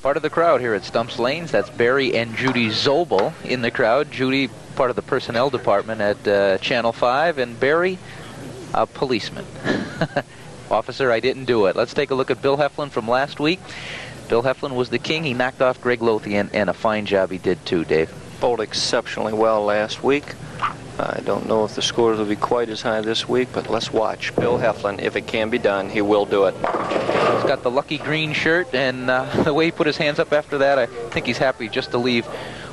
Part of the crowd here at Stumps Lanes. That's Barry and Judy Zobel in the crowd. Judy, part of the personnel department at Channel 5, and Barry, a policeman. Officer, I didn't do it. Let's take a look at Bill Heflin from last week. Bill Heflin was the king. He knocked off Greg Lothian, and a fine job he did too, Dave. Bowled exceptionally well last week. I don't know if the scores will be quite as high this week, but let's watch. Bill Heflin, if it can be done, he will do it. He's got the lucky green shirt, and the way he put his hands up after that, I think he's happy just to leave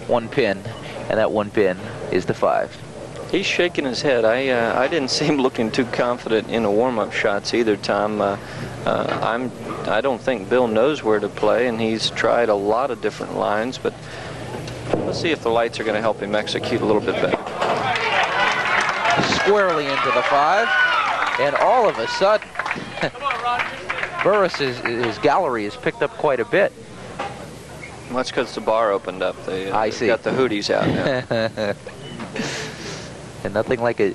one pin, and that one pin is the 5. He's shaking his head. I didn't see him looking too confident in the warm-up shots either, Tom. I don't think Bill knows where to play, and he's tried a lot of different lines, but let's see if the lights are going to help him execute a little bit better. Squarely into the 5, and all of a sudden, Burrus, his gallery has picked up quite a bit. Well, that's because the bar opened up. They see. Got the hooties out now. And nothing like a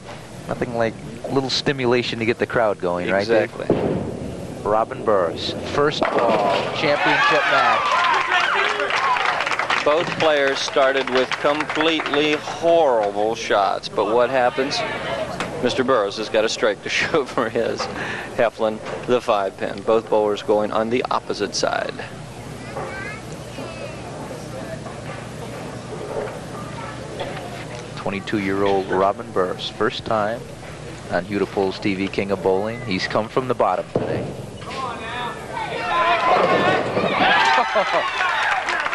little stimulation to get the crowd going, right? Exactly. Robin Burrus, first ball, championship match. Both players started with completely horrible shots, but what happens? Mr. Burrus has got a strike to show for his. Heflin, the 5-pin. Both bowlers going on the opposite side. '22-year-old Robin Burrus, first time on Hudipol's TV King of Bowling. He's come from the bottom today.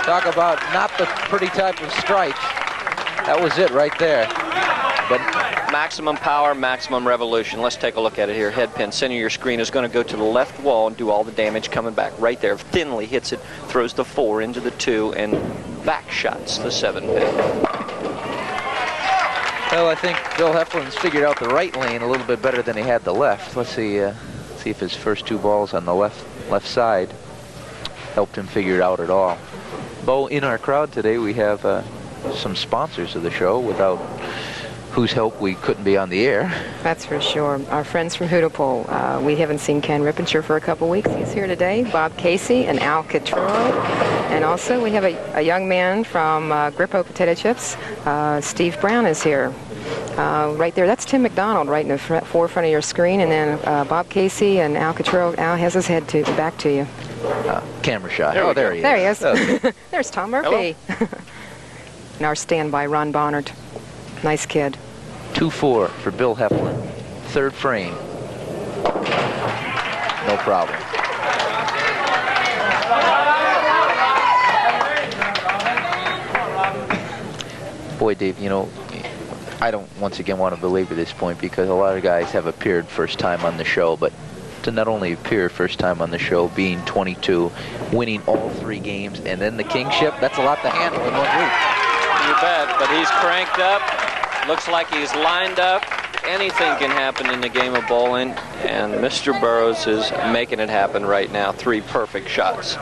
Talk about not the pretty type of strike. That was it right there. But maximum power, maximum revolution. Let's take a look at it here. Head pin, center of your screen is going to go to the left wall and do all the damage coming back. Right there, thinly hits it, throws the 4 into the 2, and back shots the 7-pin. Well, I think Bill Heflin's figured out the right lane a little bit better than he had the left. Let's see if his first 2 balls on the left side helped him figure it out at all. Bo, in our crowd today, we have some sponsors of the show, without whose help we couldn't be on the air. That's for sure. Our friends from Hudipol. We haven't seen Ken Rippinger for a couple weeks. He's here today. Bob Casey and Al Cottrell. And also we have a young man from Grippo Potato Chips. Steve Brown is here. Right there, that's Tim McDonald right in the forefront of your screen. And then Bob Casey and Al Cottrell. Al has his head back to you. Camera shot. There he is. Okay. There's Tom Murphy. And our standby, Ron Bonnert. Nice kid. 2-4 for Bill Heflin. Third frame. No problem. Boy, Dave, you know, I don't once again want to belabor this point because a lot of guys have appeared first time on the show, but to not only appear first time on the show, being 22, winning all 3 games, and then the kingship, that's a lot to handle in 1 week. You bet, but he's cranked up. Looks like he's lined up. Anything can happen in the game of bowling, and Mr. Burrus is making it happen right now. 3 perfect shots.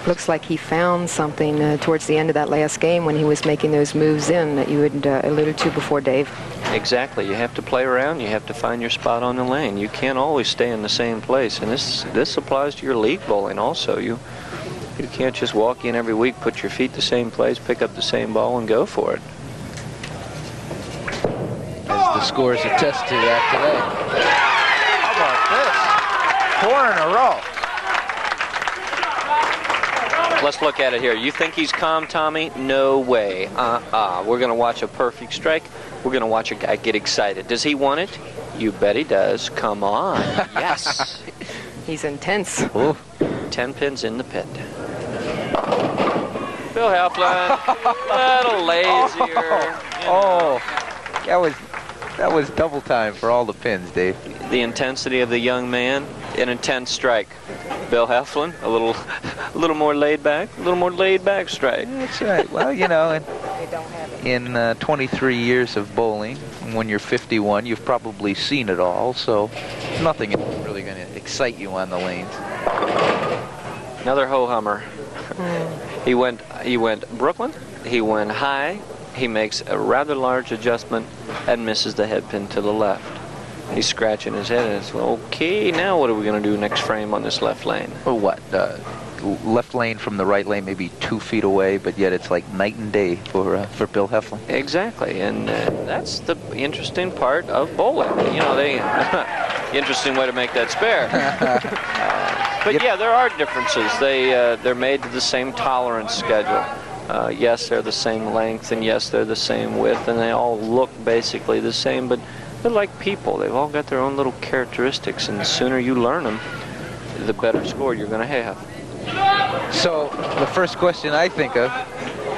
Looks like he found something towards the end of that last game when he was making those moves in that you had alluded to before, Dave. Exactly. You have to play around. You have to find your spot on the lane. You can't always stay in the same place, and this applies to your league bowling also. You can't just walk in every week, put your feet the same place, pick up the same ball, and go for it. As the scores attest to that today. How about this? 4 in a row. Let's look at it here. You think he's calm, Tommy? No way. We're going to watch a perfect strike. We're going to watch a guy get excited. Does he want it? You bet he does. Come on. Yes. He's intense. Ooh. 10 pins in the pit. Bill Heflin, a little lazier. That was double time for all the pins, Dave. The intensity of the young man, an intense strike. Bill Heflin, a little more laid back, strike. That's right. Well, you know, in 23 years of bowling, when you're 51, you've probably seen it all, so nothing is really going to excite you on the lanes. Another ho-hummer. He went Brooklyn, he went high, he makes a rather large adjustment and misses the head pin to the left. He's scratching his head and it's, okay, now what are we going to do next frame on this left lane? Or what? left lane from the right lane, maybe 2 feet away, but yet it's like night and day for Bill Heflin. Exactly, and that's the interesting part of bowling. You know, they interesting way to make that spare. But yeah, there are differences. They're made to the same tolerance schedule. Yes, they're the same length, and yes, they're the same width, and they all look basically the same, but they're like people. They've all got their own little characteristics, and the sooner you learn them, the better score you're going to have. So the first question I think of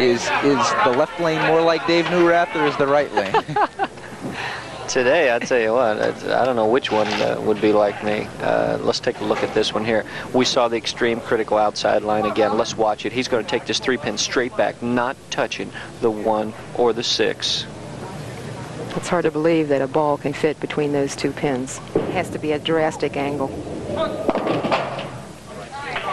is the left lane more like Dave Newrath, or is the right lane? Today, I'd tell you what, I don't know which one would be like me. Let's take a look at this one here. We saw the extreme critical outside line again. Let's watch it. He's going to take this 3-pin straight back, not touching the 1 or the 6. It's hard to believe that a ball can fit between those 2 pins. It has to be a drastic angle.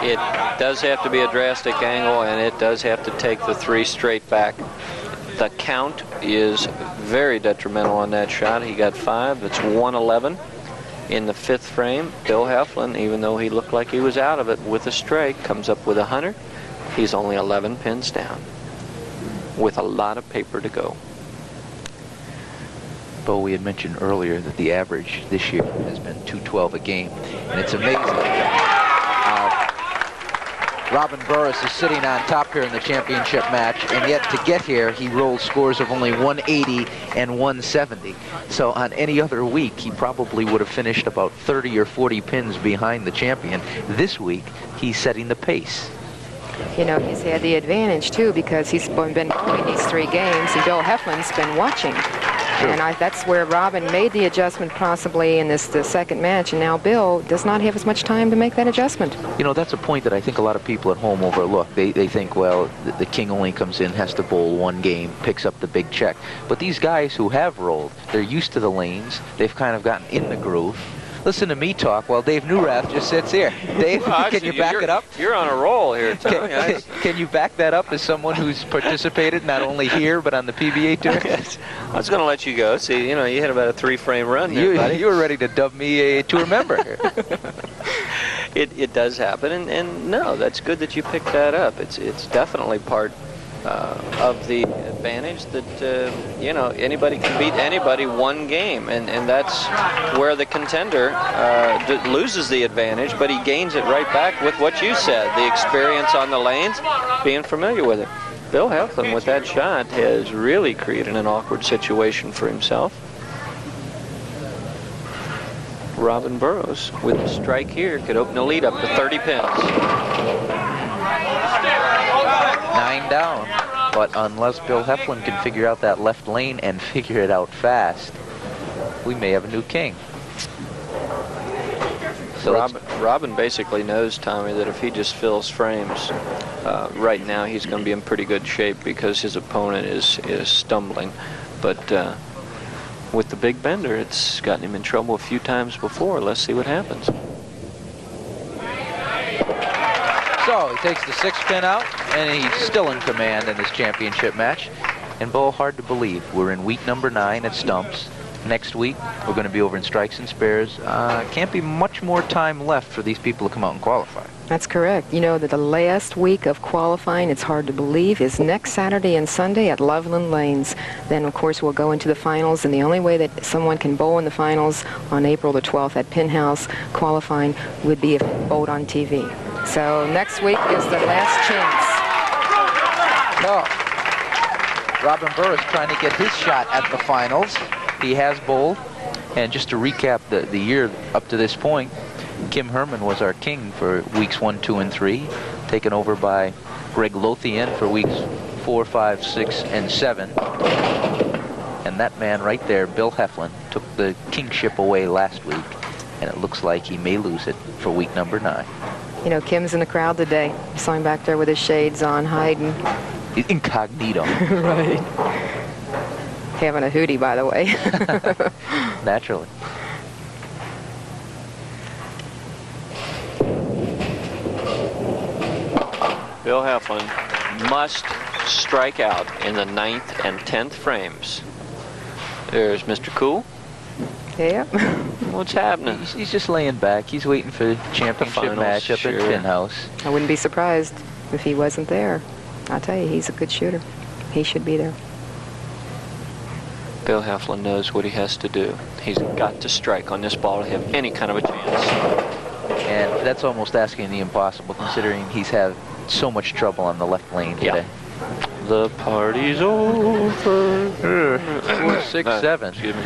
It does have to be a drastic angle, and it does have to take the 3 straight back. The count is very detrimental on that shot. He got 5. That's 111. In the 5th frame, Bill Heflin, even though he looked like he was out of it with a strike, comes up with 100. He's only 11 pins down with a lot of paper to go. Bo, we had mentioned earlier that the average this year has been 212 a game, and it's amazing. Robin Burrus is sitting on top here in the championship match, and yet to get here, he rolled scores of only 180 and 170. So on any other week, he probably would have finished about 30 or 40 pins behind the champion. This week, he's setting the pace. You know, he's had the advantage, too, because he's been playing these 3 games, and Bill Heflin's been watching. Sure. And that's where Robin made the adjustment possibly in the second match, and now Bill does not have as much time to make that adjustment. You know, that's a point that I think a lot of people at home overlook. They think, well, the king only comes in, has to bowl 1 game, picks up the big check. But these guys who have rolled, they're used to the lanes. They've kind of gotten in the groove. Listen to me talk while Dave Newrath just sits here. Dave, can you back it up? You're on a roll here, Tom. Can you back that up as someone who's participated not only here but on the PBA tour? I was going to let you go. See, you know, you had about a 3-frame run there, buddy. You were ready to dub me a tour member here. It does happen, and no, that's good that you picked that up. It's definitely part of the advantage that you know, anybody can beat anybody 1 game, and that's where the contender loses the advantage, but he gains it right back with what you said, the experience on the lanes, being familiar with it. Bill Heflin with that shot has really created an awkward situation for himself. Robin Burrus with a strike here could open the lead up to 30 pins. 9 down, but unless Bill Heflin can figure out that left lane and figure it out fast, we may have a new king. So Robin basically knows, Tommy, that if he just fills frames, right now he's going to be in pretty good shape because his opponent is stumbling. But with the big bender, it's gotten him in trouble a few times before. Let's see what happens. So he takes the 6 pin out, and he's still in command in this championship match. And Bo, hard to believe, we're in week number 9 at Stumps. Next week, we're going to be over in strikes and spares. Can't be much more time left for these people to come out and qualify. That's correct. You know that the last week of qualifying, it's hard to believe, is next Saturday and Sunday at Loveland Lanes. Then, of course, we'll go into the finals, and the only way that someone can bowl in the finals on April the 12th at Penn House qualifying would be if bowled on TV. So next week is the last chance. Oh. Robin Burrus trying to get his shot at the finals. He has bowled. And just to recap the year up to this point, Kim Herman was our king for weeks 1, 2, and 3, taken over by Greg Lothian for weeks 4, 5, 6, and 7. And that man right there, Bill Heflin, took the kingship away last week, and it looks like he may lose it for week number 9. You know, Kim's in the crowd today. I saw him back there with his shades on, hiding. Incognito. Right. Having a hootie, by the way. Naturally. Bill Heflin must strike out in the 9th and 10th frames. There's Mr. Cool. Yeah. What's happening? He's just laying back. He's waiting for the championship finals, match up sure. at Pin House. I wouldn't be surprised if he wasn't there. I'll tell you, he's a good shooter. He should be there. Bill Heflin knows what he has to do. He's got to strike on this ball to have any kind of a chance. And that's almost asking the impossible, considering he's had so much trouble on the left lane today. The party's over. 4, 6, 7. Excuse me.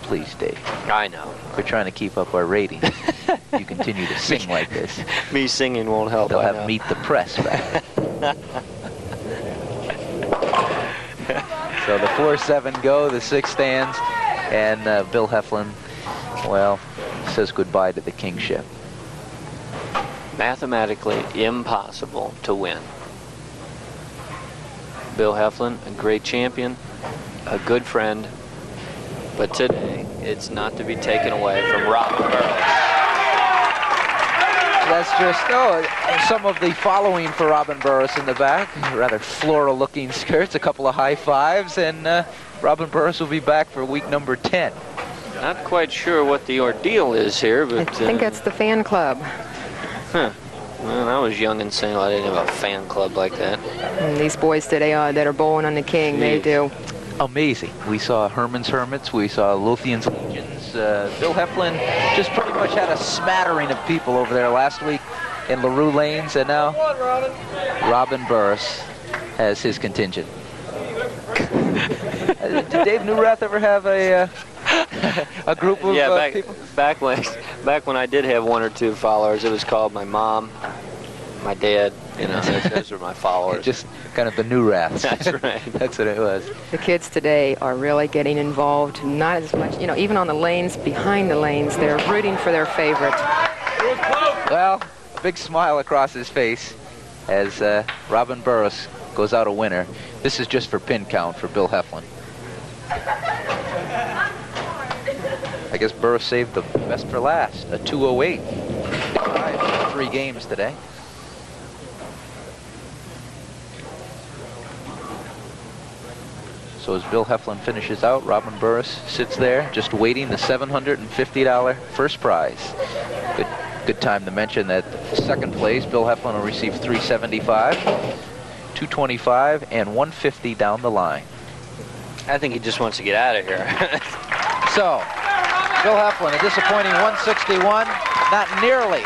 Please, Dave. I know. We're trying to keep up our ratings. You continue to sing like this. Me singing won't help. They'll I have know. Meet the Press back. So the 4-7 go, the 6 stands, and Bill Heflin, well, says goodbye to the kingship. Mathematically impossible to win. Bill Heflin, a great champion, a good friend, but today it's not to be taken away from Robin Burrus. That's just some of the following for Robin Burrus in the back. Rather floral-looking skirts, a couple of high fives, and Robin Burrus will be back for week number 10. Not quite sure what the ordeal is here, but... I think that's the fan club. Huh. Well, I was young and single. I didn't have a fan club like that. And these boys today that are bowling on the king, they do. Amazing. We saw Herman's Hermits. We saw Lothian's Legions. Bill Heflin just pretty much had a smattering of people over there last week in LaRue Lanes, and now Robin Burrus has his contingent. Did Dave Newrath ever have a group of people? Back when I did have 1 or 2 followers, it was called my mom, my dad. You know, those were my followers. Just kind of the Newraths. That's right. That's what it was. The kids today are really getting involved, not as much, even on the lanes, behind the lanes, they're rooting for their favorite. Well, a big smile across his face as Robin Burrus goes out a winner. This is just for pin count for Bill Heflin. I guess Burrus saved the best for last, a 208. 3 games today. So as Bill Heflin finishes out, Robin Burrus sits there just waiting the $750 first prize. Good time to mention that second place, Bill Heflin will receive $375, $225, and $150 down the line. I think he just wants to get out of here. So, Bill Heflin, a disappointing 161, not nearly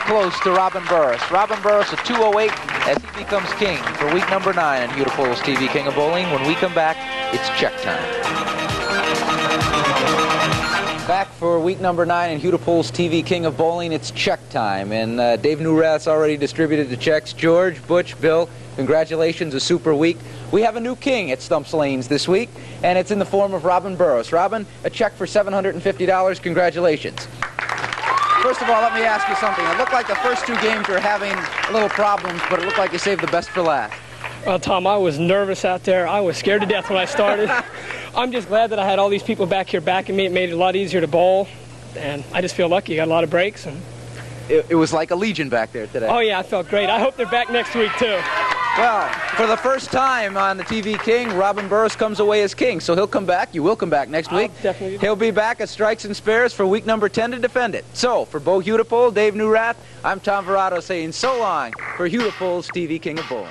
close to Robin Burrus. Robin Burrus, a 208 as he becomes king for week number 9 on Hudipol's TV King of Bowling. When we come back, it's check time. Back for week number 9 in Hudipol's TV King of Bowling, it's check time. And Dave Newrath's already distributed the checks. George, Butch, Bill, congratulations, a super week. We have a new king at Stumps Lanes this week, and it's in the form of Robin Burrus. Robin, a check for $750. Congratulations. First of all, let me ask you something. It looked like the first 2 games were having a little problems, but it looked like you saved the best for last. Well, Tom, I was nervous out there. I was scared to death when I started. I'm just glad that I had all these people back here backing me. It made it a lot easier to bowl, and I just feel lucky. I got a lot of breaks. And It was like a legion back there today. oh, yeah, I felt great. I hope they're back next week, too. Well, for the first time on the TV King, Robin Burrus comes away as king. So he'll come back. You will come back next week. Definitely. He'll be back at Strikes and Spares for week number 10 to defend it. So, for Bo Hudipol, Dave Newrath, I'm Tom Verrado saying so long for Hudipol's TV King of Bowling.